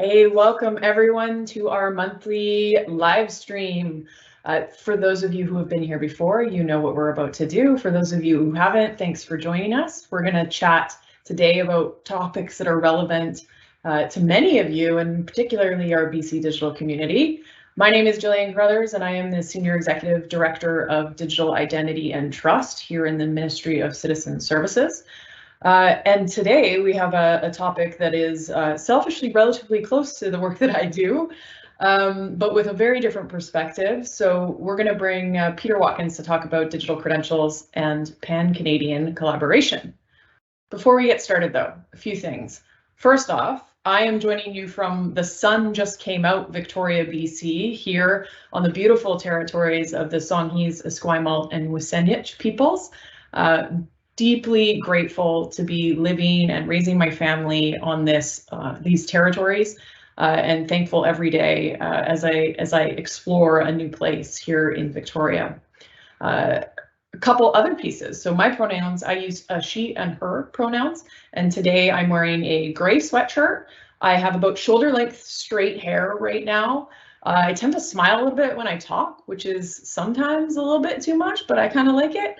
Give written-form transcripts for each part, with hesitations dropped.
Hey, welcome everyone to our monthly live stream. For those of you who have been here before, you know what we're about to do. For those of you who haven't, thanks for joining us. We're going to chat today about topics that are relevant to many of you, and particularly our BC digital community. My name is Jillian Crothers, and I am the Senior Executive Director of Digital Identity and Trust here in the Ministry of Citizen Services. And today we have a topic that is selfishly relatively close to the work that I do, but with a very different perspective. So we're going to bring Peter Watkins to talk about digital credentials and pan-Canadian collaboration. Before we get started though, a few things. First off, I am joining you from the sun just came out Victoria, BC, here on the beautiful territories of the Songhees, Esquimalt, and Wisaniich peoples. Deeply grateful to be living and raising my family on these territories, and thankful every day as I explore a new place here in Victoria. A couple other pieces. So my pronouns, I use she and her pronouns, and today I'm wearing a gray sweatshirt. I have about shoulder length straight hair right now. I tend to smile a little bit when I talk, which is sometimes a little bit too much, but I kind of like it.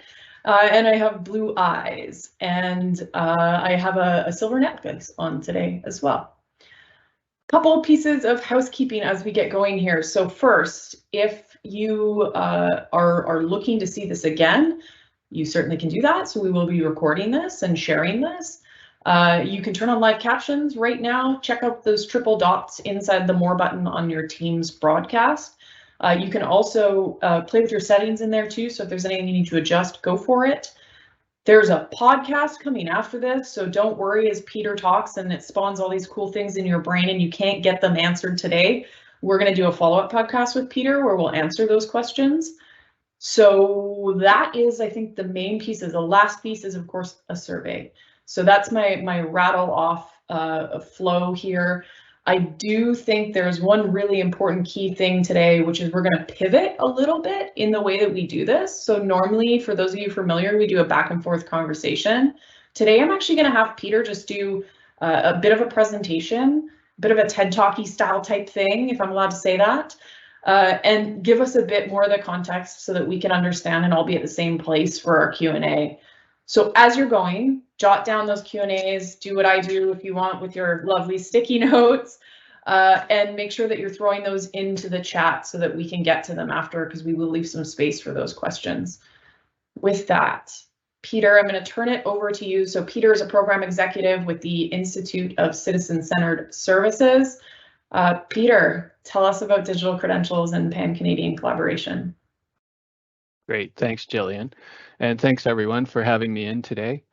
And I have blue eyes, and I have a silver necklace on today as well. Couple of pieces of housekeeping as we get going here. So first, if you are looking to see this again, you certainly can do that. So we will be recording this and sharing this. You can turn on live captions right now. Check out those triple dots inside the More button on your Teams broadcast. You can also play with your settings in there too, so if there's anything you need to adjust, go for it. There's a podcast coming after this, so don't worry as Peter talks and it spawns all these cool things in your brain and you can't get them answered today. We're going to do a follow-up podcast with Peter where we'll answer those questions. So that is, I think, the main pieces. The last piece is, of course, a survey. So that's my rattle off flow here. I do think there's one really important key thing today, which is we're going to pivot a little bit in the way that we do this. So normally, for those of you familiar, we do a back and forth conversation. Today, I'm actually going to have Peter just do a bit of a presentation, a bit of a TED Talky style type thing, if I'm allowed to say that, and give us a bit more of the context so that we can understand and all be at the same place for our Q&A. So as you're going, jot down those Q&As, do what I do if you want with your lovely sticky notes, and make sure that you're throwing those into the chat so that we can get to them after, because we will leave some space for those questions. With that, Peter, I'm going to turn it over to you. So Peter is a program executive with the Institute of Citizen-Centered Services. Peter, tell us about digital credentials and pan-Canadian collaboration. Great, thanks, Jillian. And thanks everyone for having me in today.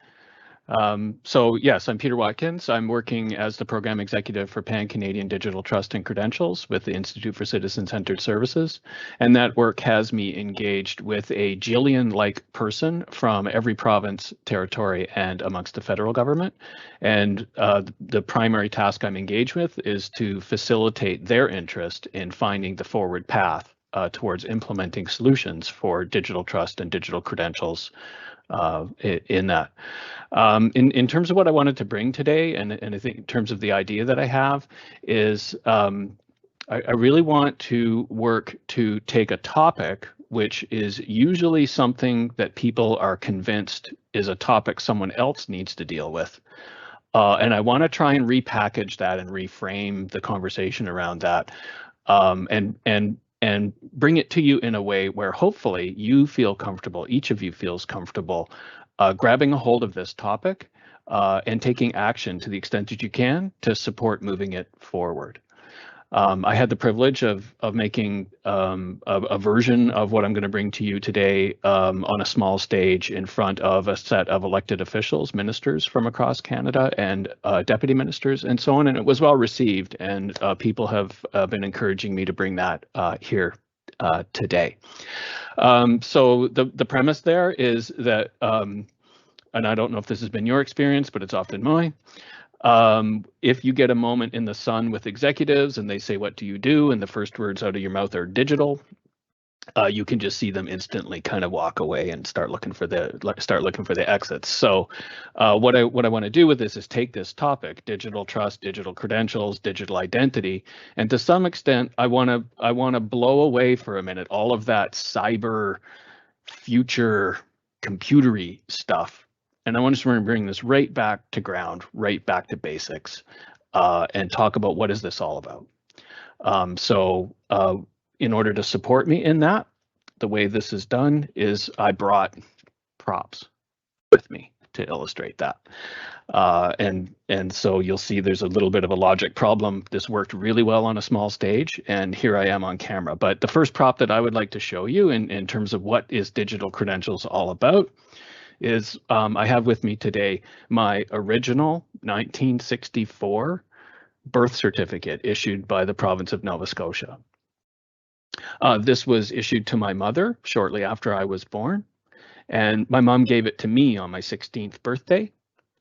So yes, I'm Peter Watkins. I'm working as the Program Executive for Pan-Canadian Digital Trust and Credentials with the Institute for Citizen-Centered Services. And that work has me engaged with a Jillian-like person from every province, territory, and amongst the federal government. And the primary task I'm engaged with is to facilitate their interest in finding the forward path towards implementing solutions for digital trust and digital credentials in that. In terms of what I wanted to bring today, and I think in terms of the idea that I have, is I really want to work to take a topic which is usually something that people are convinced is a topic someone else needs to deal with. And I want to try and repackage that and reframe the conversation around that, and bring it to you in a way where hopefully you feel comfortable, each of you feels comfortable grabbing a hold of this topic and taking action to the extent that you can to support moving it forward. I had the privilege of making a version of what I'm going to bring to you today on a small stage in front of a set of elected officials, ministers from across Canada, and deputy ministers and so on. And it was well received, and people have been encouraging me to bring that here today. So the premise there is that, and I don't know if this has been your experience, but it's often mine. If you get a moment in the sun with executives and they say, "What do you do?" and the first words out of your mouth are digital, you can just see them instantly kind of walk away and start looking for the exits. So what I want to do with this is take this topic, digital trust, digital credentials, digital identity, and to some extent I want to blow away for a minute all of that cyber future computery stuff, and I want to bring this right back to ground, right back to basics, and talk about what is this all about. In order to support me in that, the way this is done is I brought props with me to illustrate that. And so you'll see there's a little bit of a logic problem. This worked really well on a small stage, and here I am on camera. But the first prop that I would like to show you in terms of what is digital credentials all about is I have with me today my original 1964 birth certificate issued by the province of Nova Scotia. This was issued to my mother shortly after I was born, and my mom gave it to me on my 16th birthday,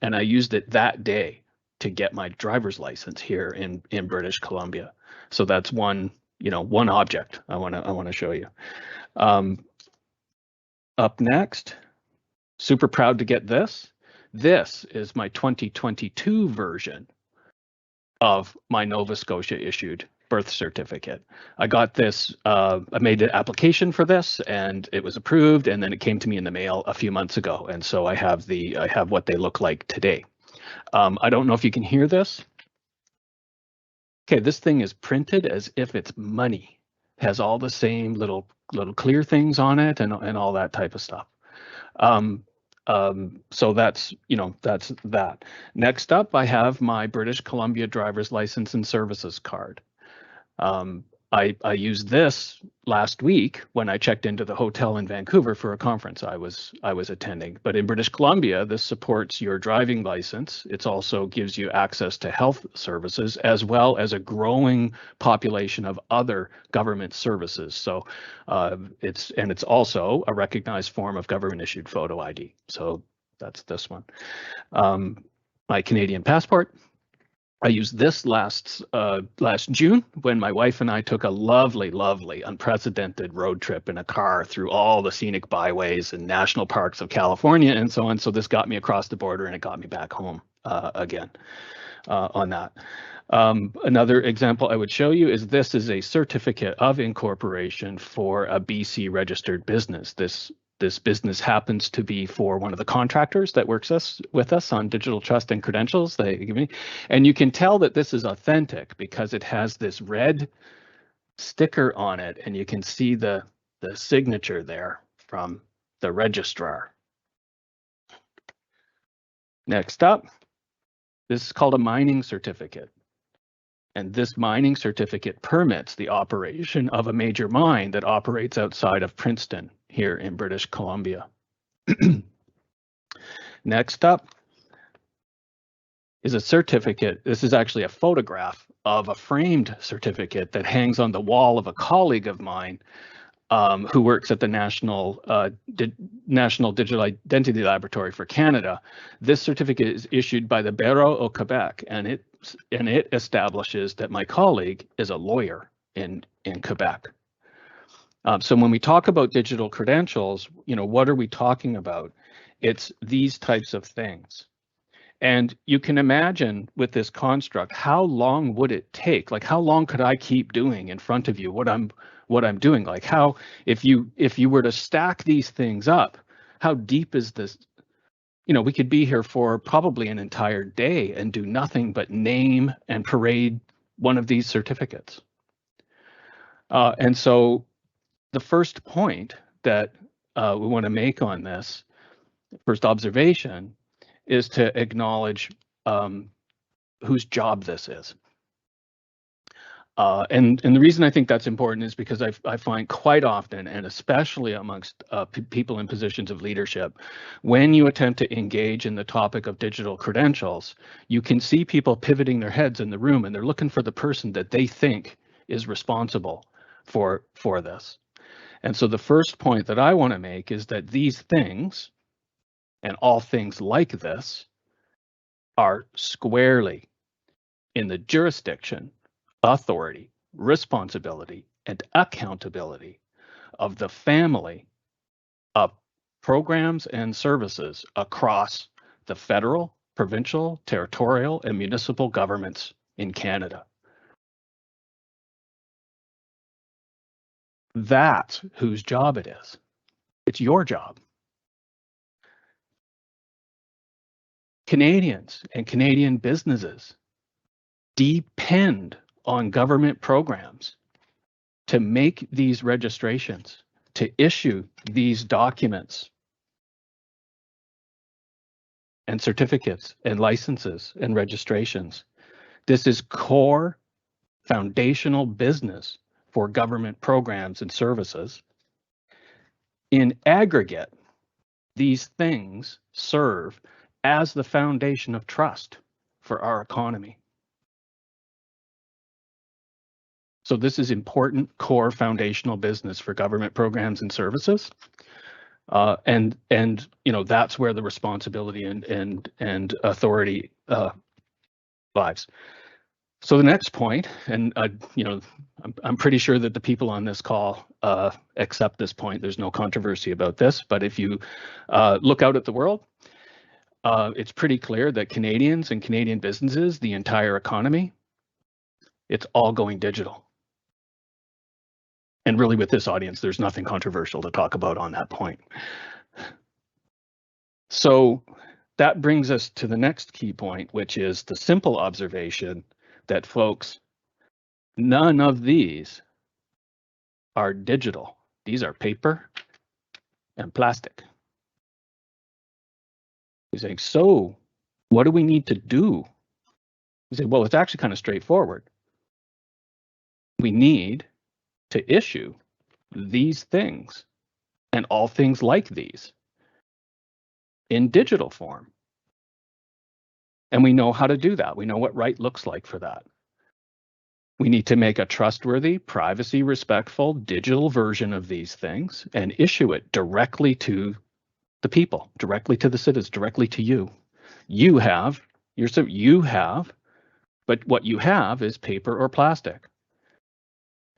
and I used it that day to get my driver's license here in British Columbia. So that's one object I want to show you. Up next, super proud to get this. This is my 2022 version of my Nova Scotia issued birth certificate. I got this, I made an application for this and it was approved, and then it came to me in the mail a few months ago. And so I have what they look like today. I don't know if you can hear this. Okay, this thing is printed as if it's money. It has all the same little clear things on it and all that type of stuff. So that's that. Next up, I have my British Columbia driver's license and services card. I used this last week when I checked into the hotel in Vancouver for a conference I was attending. But in British Columbia, this supports your driving license. It also gives you access to health services as well as a growing population of other government services. So it's also a recognized form of government issued photo ID. So that's this one. My Canadian passport. I used this last June when my wife and I took a lovely, unprecedented road trip in a car through all the scenic byways and national parks of California and so on. So this got me across the border and it got me back home again on that. Another example I would show you is this is a certificate of incorporation for a BC registered business. This business happens to be for one of the contractors that works with us on digital trust and credentials they give me. And you can tell that this is authentic because it has this red sticker on it, and you can see the signature there from the registrar. Next up, this is called a mining certificate. And this mining certificate permits the operation of a major mine that operates outside of Princeton here in British Columbia. Next up is a certificate. This is actually a photograph of a framed certificate that hangs on the wall of a colleague of mine who works at the National Digital Identity Laboratory for Canada. This certificate is issued by the Bureau au Quebec, and it establishes that my colleague is a lawyer in Quebec. So when we talk about digital credentials, what are we talking about? It's these types of things. And you can imagine with this construct, how long would it take? Like, how long could I keep doing in front of you what I'm doing? Like, how, if you were to stack these things up, how deep is this? We could be here for probably an entire day and do nothing but name and parade one of these certificates. And so the first point that we want to make on this, first observation, is to acknowledge whose job this is. And the reason I think that's important is because I find quite often, and especially amongst people in positions of leadership, when you attempt to engage in the topic of digital credentials, you can see people pivoting their heads in the room and they're looking for the person that they think is responsible for this. And so the first point that I want to make is that these things, and all things like this, are squarely in the jurisdiction, authority, responsibility, and accountability of the family of programs and services across the federal, provincial, territorial, and municipal governments in Canada. That's whose job it is. It's your job. Canadians and Canadian businesses depend on government programs to make these registrations, to issue these documents and certificates and licenses and registrations. This is core foundational business for government programs and services. In aggregate, these things serve as the foundation of trust for our economy. So this is important core foundational business for government programs and services. And you know, that's where the responsibility and authority lies. So the next point, and you know, I'm pretty sure that the people on this call accept this point. There's no controversy about this. But if you look out at the world, it's pretty clear that Canadians and Canadian businesses, the entire economy, it's all going digital. And really, with this audience, there's nothing controversial to talk about on that point. So that brings us to the next key point, which is the simple observation that, folks, none of these are digital. These are paper and plastic. He's saying, so what do we need to do? You say, well, it's actually kind of straightforward. We need to issue these things and all things like these in digital form. And we know how to do that. We know what right looks like for that. We need to make a trustworthy, privacy respectful digital version of these things and issue it directly to the people, directly to the citizens, directly to you. You have, but what you have is paper or plastic.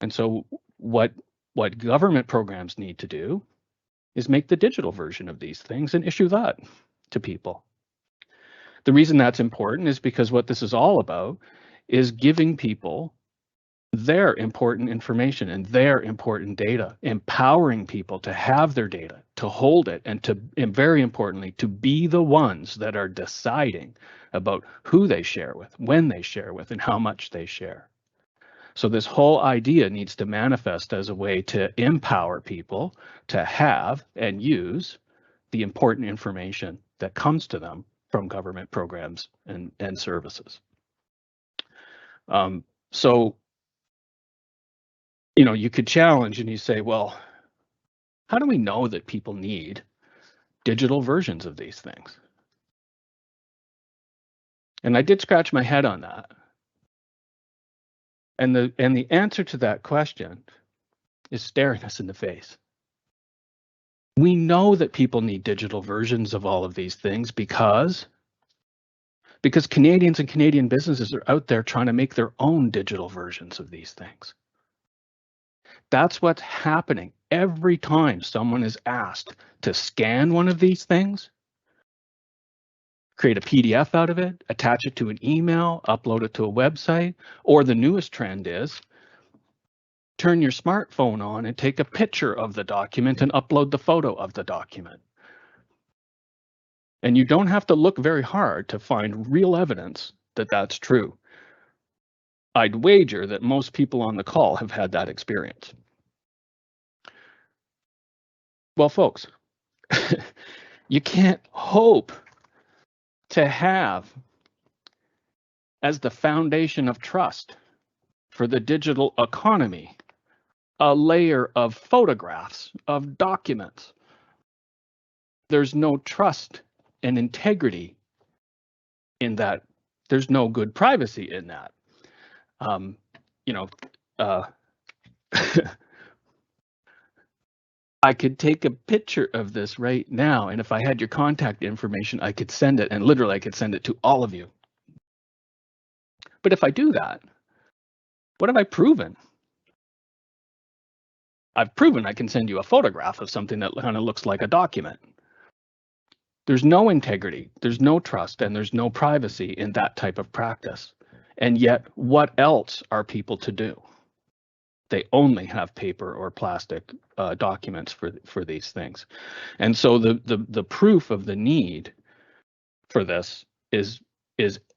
And so what government programs need to do is make the digital version of these things and issue that to people. The reason that's important is because what this is all about is giving people their important information and their important data, empowering people to have their data, to hold it, and very importantly, to be the ones that are deciding about who they share with, when they share with, and how much they share. So this whole idea needs to manifest as a way to empower people to have and use the important information that comes to them from government programs and services. So, you know, you could challenge and you say, well, how do we know that people need digital versions of these things? And I did scratch my head on that. And the answer to that question is staring us in the face. We know that people need digital versions of all of these things because Canadians and Canadian businesses are out there trying to make their own digital versions of these things. That's what's happening every time someone is asked to scan one of these things, create a PDF out of it, attach it to an email, upload it to a website, or the newest trend is turn your smartphone on and take a picture of the document and upload the photo of the document. And you don't have to look very hard to find real evidence that that's true. I'd wager that most people on the call have had that experience. Well, folks, you can't hope to have as the foundation of trust for the digital economy a layer of photographs, of documents. There's no trust and integrity in that. There's no good privacy in that. You know, I could take a picture of this right now, and if I had your contact information, I could send it, and literally I could send it to all of you. But if I do that, what have I proven? I've proven I can send you a photograph of something that kind of looks like a document. There's no integrity, there's no trust, and there's no privacy in that type of practice. And yet, what else are people to do? They only have paper or plastic documents for these things. And so the proof of the need for this is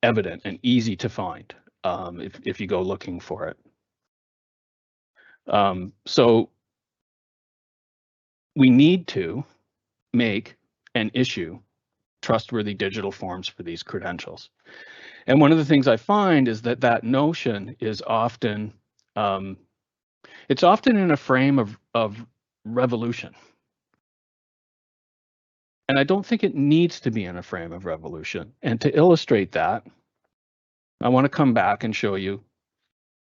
evident and easy to find if you go looking for it. So we need to make and issue trustworthy digital forms for these credentials. And one of the things I find is that that notion is often, it's often in a frame of revolution. And I don't think it needs to be in a frame of revolution. And to illustrate that, I want to come back and show you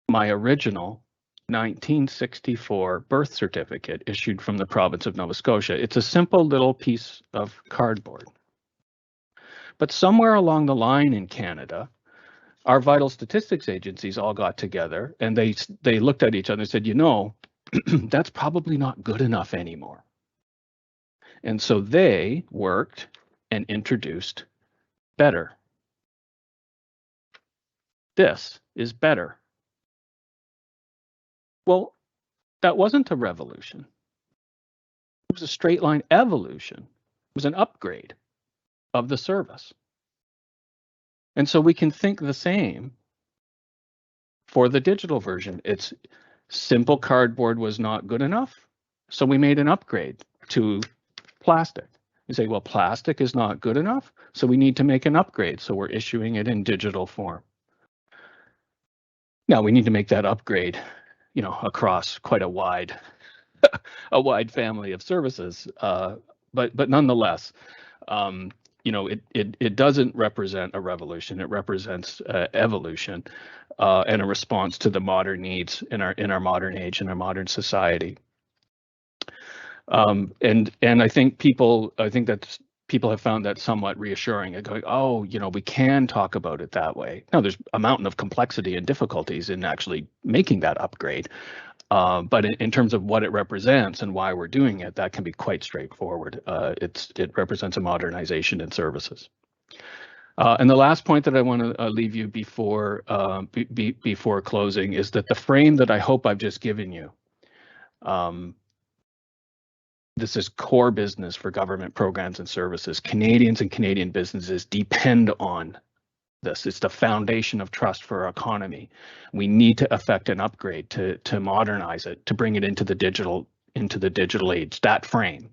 my original 1964 birth certificate issued from the province of Nova Scotia. It's a simple little piece of cardboard. But somewhere along the line in Canada, our vital statistics agencies all got together and they looked at each other and said, you know, that's probably not good enough anymore. And so they worked and introduced better. This is better. Well, that wasn't a revolution. It was a straight line evolution. It was an upgrade of the service. And so we can think the same for the digital version. It's simple cardboard was not good enough, so we made an upgrade to plastic. You say, well, plastic is not good enough, so we need to make an upgrade, so we're issuing it in digital form. Now we need to make that upgrade, you know, across quite a wide family of services, but nonetheless, you know, it doesn't represent a revolution. It represents evolution and a response to the modern needs in our modern age, in our modern society. And I think people have found that somewhat reassuring. And going, oh, you know, we can talk about it that way. Now, there's a mountain of complexity and difficulties in actually making that upgrade. But in terms of what it represents and why we're doing it, that can be quite straightforward. It represents a modernization in services. And the last point that I want to leave you before closing is that the frame that I hope I've just given you, this is core business for government programs and services. Canadians and Canadian businesses depend on this. It's the foundation of trust for our economy. We need to effect an upgrade to modernize it, to bring it into the digital age. That frame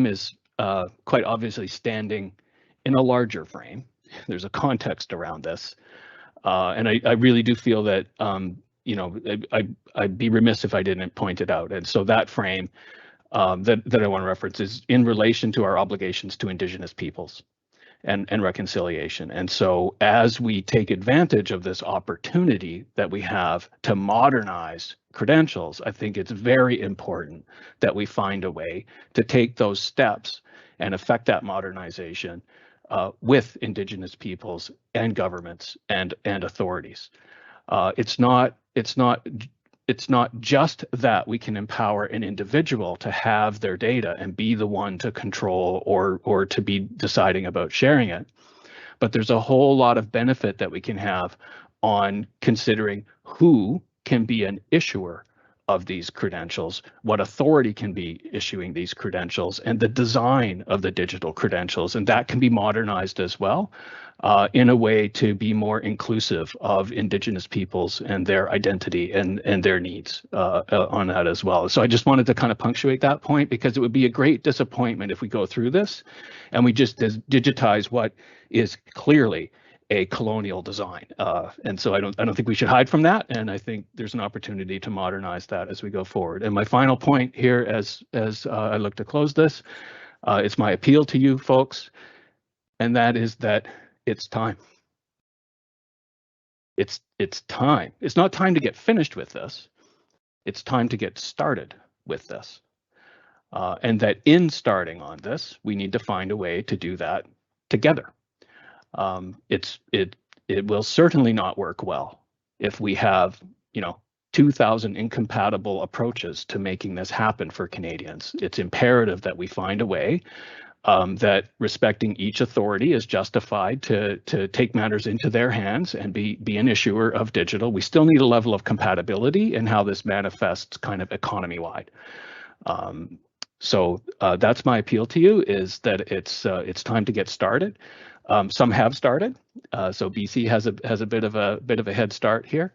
is quite obviously standing in a larger frame. There's a context around this, and I really do feel that you know, I'd be remiss if I didn't point it out. And so that frame that I want to reference is in relation to our obligations to Indigenous peoples and reconciliation. And so as we take advantage of this opportunity that we have to modernize credentials, I think it's very important that we find a way to take those steps and affect that modernization with Indigenous peoples and governments and authorities. It's not just that we can empower an individual to have their data and be the one to control or to be deciding about sharing it, but there's a whole lot of benefit that we can have on considering who can be an issuer of these credentials, what authority can be issuing these credentials, and the design of the digital credentials, and that can be modernized as well in a way to be more inclusive of Indigenous peoples and their identity and their needs on that as well. So I just wanted to kind of punctuate that point, because it would be a great disappointment if we go through this and we just digitize what is clearly a colonial design, and so I don't think we should hide from that, and I think there's an opportunity to modernize that as we go forward. And my final point here, as I look to close this, it's my appeal to you folks, and that is that it's time. It's time. It's not time to get finished with this. It's time to get started with this, and that in starting on this, we need to find a way to do that together. It will certainly not work well if we have, you know, 2,000 incompatible approaches to making this happen for Canadians. It's imperative that we find a way that respecting each authority is justified to take matters into their hands and be an issuer of digital. We still need a level of compatibility in how this manifests kind of economy-wide. So that's my appeal to you, is that it's time to get started. Some have started, so BC has a bit of a head start here.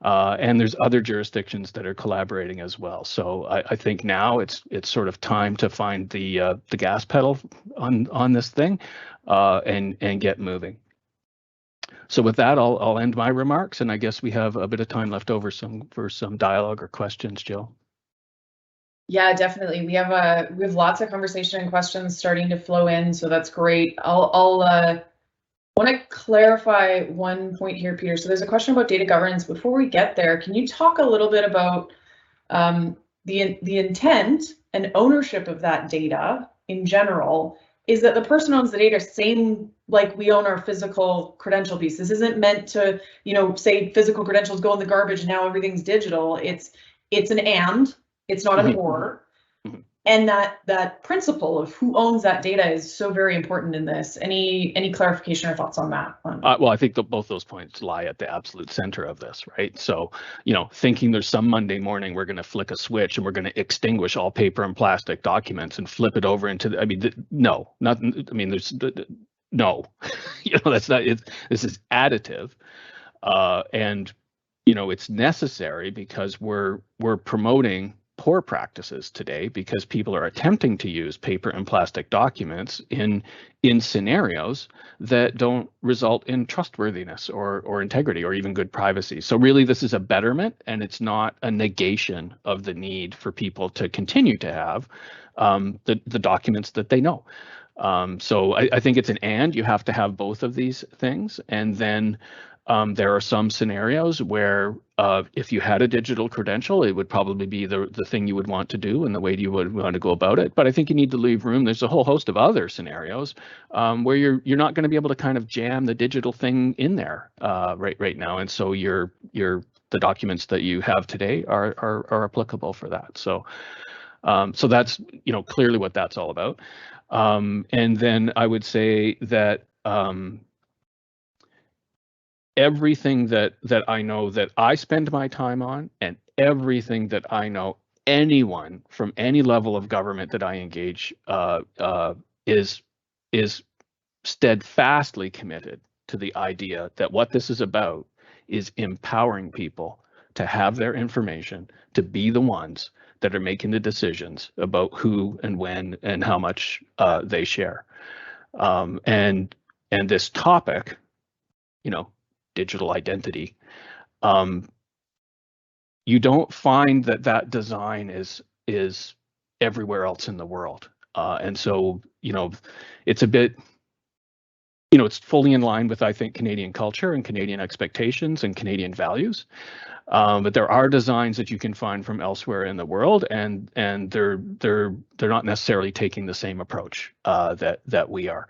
And there's other jurisdictions that are collaborating as well. So I think now it's sort of time to find the gas pedal on this thing and get moving. So with that, I'll end my remarks, and I guess we have a bit of time left over for some dialogue or questions, Jill. Yeah, definitely. We have lots of conversation and questions starting to flow in, so that's great. I'll want to clarify one point here, Peter. So there's a question about data governance. Before we get there, can you talk a little bit about the intent and ownership of that data in general? Is that the person owns the data, same like we own our physical credential piece? This isn't meant to, say physical credentials go in the garbage and now everything's digital. It's an and, it's not an or. And that principle of who owns that data is so very important in this. Any clarification or thoughts on that? Well, I think both those points lie at the absolute center of this, right? So, thinking there's some Monday morning we're going to flick a switch and we're going to extinguish all paper and plastic documents and flip it over into no, there's no, that's not it. This is additive, and it's necessary because we're promoting poor practices today, because people are attempting to use paper and plastic documents in scenarios that don't result in trustworthiness or integrity or even good privacy. So really, this is a betterment, and it's not a negation of the need for people to continue to have the documents that they know. So I think it's an and. You have to have both of these things, and then there are some scenarios where if you had a digital credential, it would probably be the thing you would want to do and the way you would want to go about it. But I think you need to leave room. There's a whole host of other scenarios where you're not going to be able to kind of jam the digital thing in there right now. And so the documents that you have today are applicable for that. So that's clearly what that's all about. And then I would say that everything that I know that I spend my time on, and everything that I know anyone from any level of government that I engage is steadfastly committed to the idea that what this is about is empowering people to have their information, to be the ones that are making the decisions about who and when and how much they share. And this topic, digital identity, you don't find that design is everywhere else in the world, and so it's a bit, it's fully in line with, I think, Canadian culture and Canadian expectations and Canadian values, but there are designs that you can find from elsewhere in the world, and they're not necessarily taking the same approach that we are.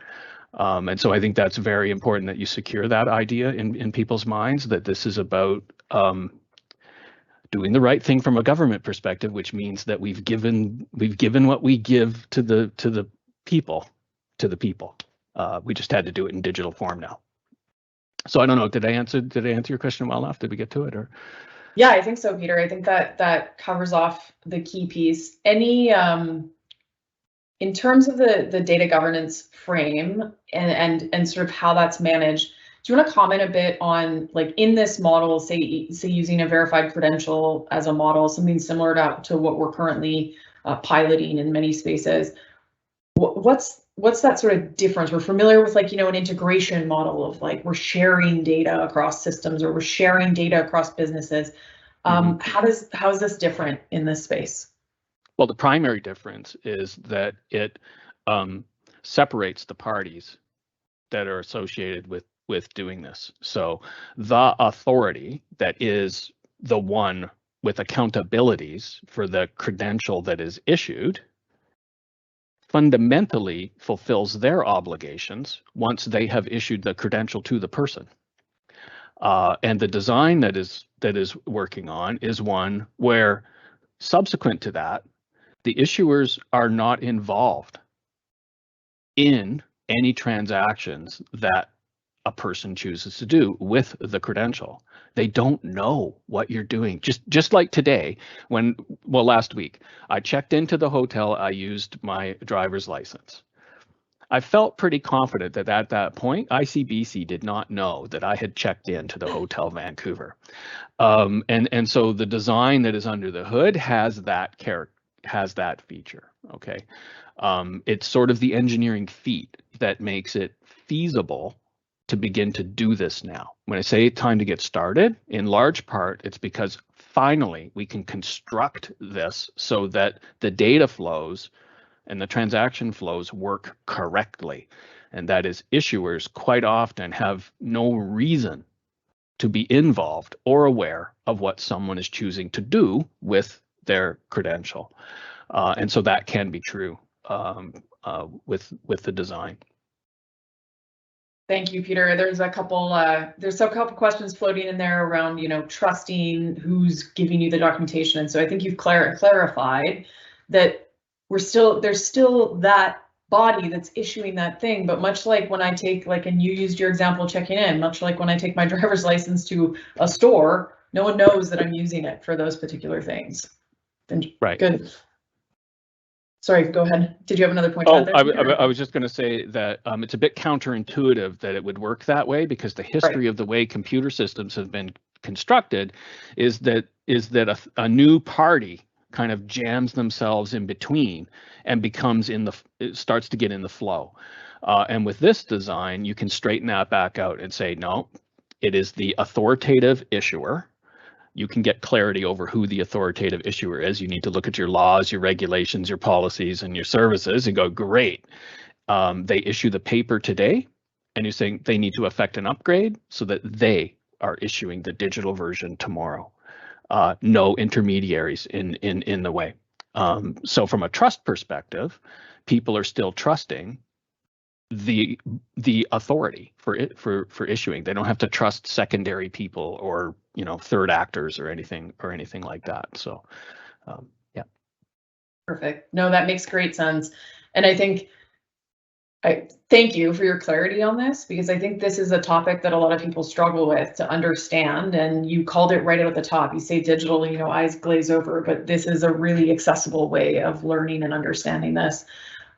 And so I think that's very important, that you secure that idea in people's minds, that this is about doing the right thing from a government perspective, which means that we've given what we give to the people. We just had to do it in digital form now. So I don't know. Did I answer your question well enough? Did we get to it? Or? Yeah, I think so, Peter. I think that covers off the key piece. Any in terms of the data governance frame and sort of how that's managed, do you want to comment a bit on, like, in this model, say using a verified credential as a model, something similar to what we're currently piloting in many spaces? What's that sort of difference? We're familiar with, like, an integration model of, like, we're sharing data across systems, or we're sharing data across businesses. How is this different in this space? Well, the primary difference is that it separates the parties that are associated with doing this. So the authority that is the one with accountabilities for the credential that is issued fundamentally fulfills their obligations once they have issued the credential to the person. And the design that is working on is one where, subsequent to that, the issuers are not involved in any transactions that a person chooses to do with the credential. They don't know what you're doing. Just like today, last week, I checked into the hotel, I used my driver's license. I felt pretty confident that at that point, ICBC did not know that I had checked into the Hotel Vancouver. And so the design that is under the hood has that feature. Okay, it's sort of the engineering feat that makes it feasible to begin to do this now. When I say time to get started, in large part, it's because finally we can construct this so that the data flows and the transaction flows work correctly. And that is, issuers quite often have no reason to be involved or aware of what someone is choosing to do with their credential. And so that can be true with the design. Thank you, Peter. There's a couple questions floating in there around, trusting who's giving you the documentation. And so I think you've clarified that there's still that body that's issuing that thing. But much like when I take, and you used your example checking in, much like when I take my driver's license to a store, no one knows that I'm using it for those particular things. And right. Good. Sorry, go ahead. Did you have another point? I was just going to say that it's a bit counterintuitive that it would work that way, because the history of the way computer systems have been constructed is that a new party kind of jams themselves in between and it starts to get in the flow. And with this design, you can straighten that back out and say, no, it is the authoritative issuer. You can get clarity over who the authoritative issuer is. You need to look at your laws, your regulations, your policies, and your services and go, great. They issue the paper today, and you're saying they need to effect an upgrade so that they are issuing the digital version tomorrow. No intermediaries in the way. So from a trust perspective, people are still trusting the authority for issuing. They don't have to trust secondary people or third actors or anything like that. So yeah. Perfect. No, that makes great sense. And I think I thank you for your clarity on this, because I think this is a topic that a lot of people struggle with to understand. And you called it right out at the top. You say digital, eyes glaze over, but this is a really accessible way of learning and understanding this.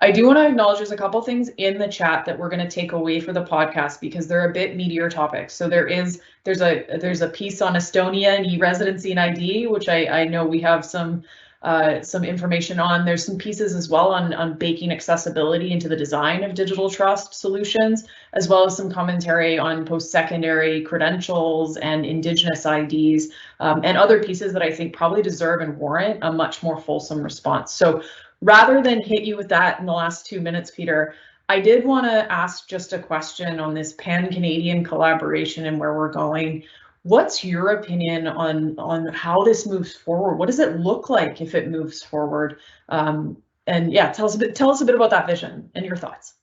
I do want to acknowledge there's a couple things in the chat that we're going to take away for the podcast because they're a bit meatier topics. So there's a piece on Estonia and e-residency and ID, which I know we have some information on. There's some pieces as well on baking accessibility into the design of digital trust solutions, as well as some commentary on post-secondary credentials and Indigenous IDs, and other pieces that I think probably deserve and warrant a much more fulsome response. So rather than hit you with that in the last 2 minutes, Peter, I did want to ask just a question on this pan-Canadian collaboration and where we're going. What's your opinion on how this moves forward? What does it look like if it moves forward? And yeah, tell us a bit about that vision and your thoughts.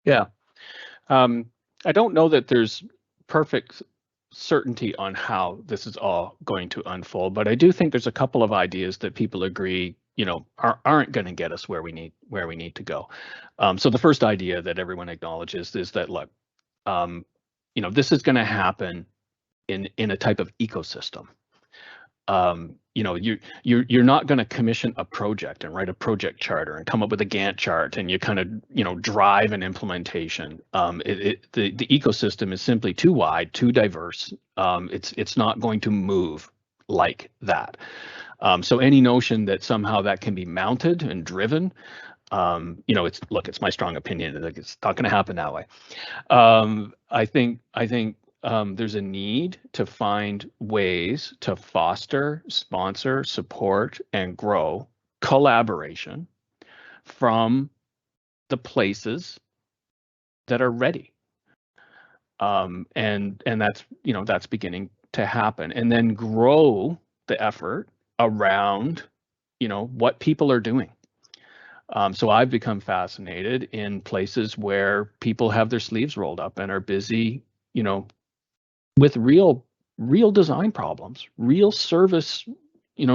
Yeah, I don't know that there's perfect certainty on how this is all going to unfold, but I do think there's a couple of ideas that people agree aren't going to get us where we need to go. So the first idea that everyone acknowledges is that, look, this is going to happen in a type of ecosystem. You're not going to commission a project and write a project charter and come up with a Gantt chart and you kind of drive an implementation. The ecosystem is simply too wide, too diverse. It's not going to move like that. So any notion that somehow that can be mounted and driven, it's my strong opinion that it's not going to happen that way. I think there's a need to find ways to foster, sponsor, support, and grow collaboration from the places that are ready. And that's beginning to happen, and then grow the effort around what people are doing. So I've become fascinated in places where people have their sleeves rolled up and are busy with real design problems, real service,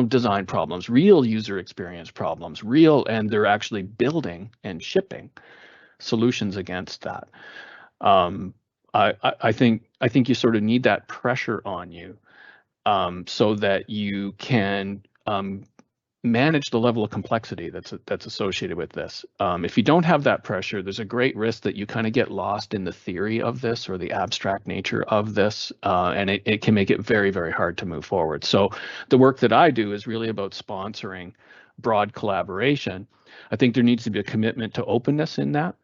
design problems, real user experience problems, and they're actually building and shipping solutions against that. I think you sort of need that pressure on you, so that you can manage the level of complexity that's associated with this. If you don't have that pressure, there's a great risk that you kind of get lost in the theory of this or the abstract nature of this, and it can make it very, very hard to move forward. So the work that I do is really about sponsoring broad collaboration. I think there needs to be a commitment to openness in that.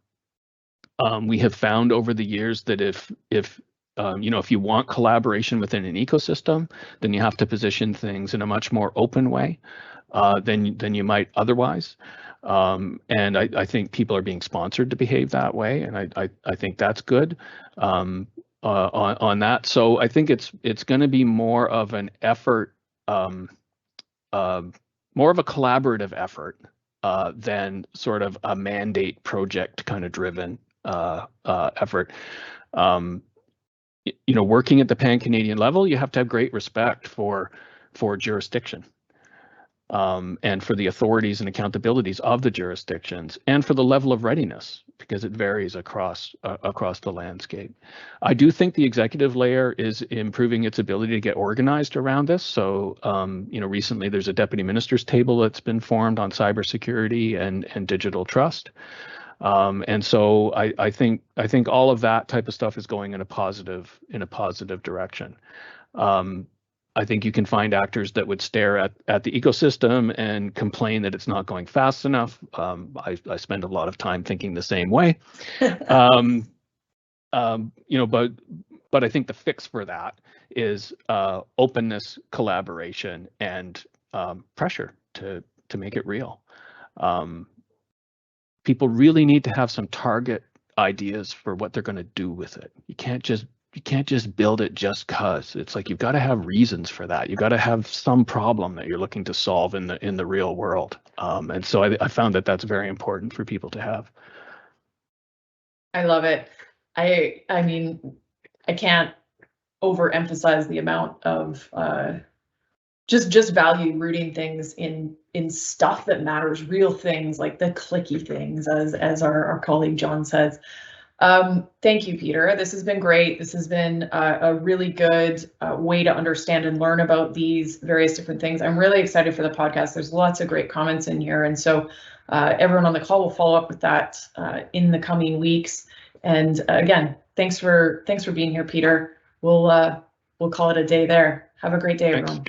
We have found over the years that if you want collaboration within an ecosystem, then you have to position things in a much more open way than you might otherwise. And I think people are being sponsored to behave that way, and I think that's good on that. So I think it's going to be more of an effort, more of a collaborative effort than sort of a mandate project kind of driven effort. Working at the pan-Canadian level, you have to have great respect for jurisdiction, and for the authorities and accountabilities of the jurisdictions, and for the level of readiness, because it varies across the landscape. I do think the executive layer is improving its ability to get organized around this. So, recently there's a deputy ministers table that's been formed on cybersecurity and digital trust. And so I think all of that type of stuff is going in a positive direction. I think you can find actors that would stare at the ecosystem and complain that it's not going fast enough. I spend a lot of time thinking the same way. But I think the fix for that is openness, collaboration, and pressure to make it real. People really need to have some target ideas for what they're going to do with it. You can't just build it just cause. It's like you've got to have reasons for that. You've got to have some problem that you're looking to solve in the real world. And so I found that that's very important for people to have. I love it. I mean, I can't overemphasize the amount of just value rooting things in stuff that matters, real things, like the clicky things, as our colleague John says. Thank you, Peter. This has been great. This has been a really good way to understand and learn about these various different things. I'm really excited for the podcast. There's lots of great comments in here, and so everyone on the call will follow up with that in the coming weeks. And again, thanks for being here, Peter. We'll call it a day there. Have a great day, everyone.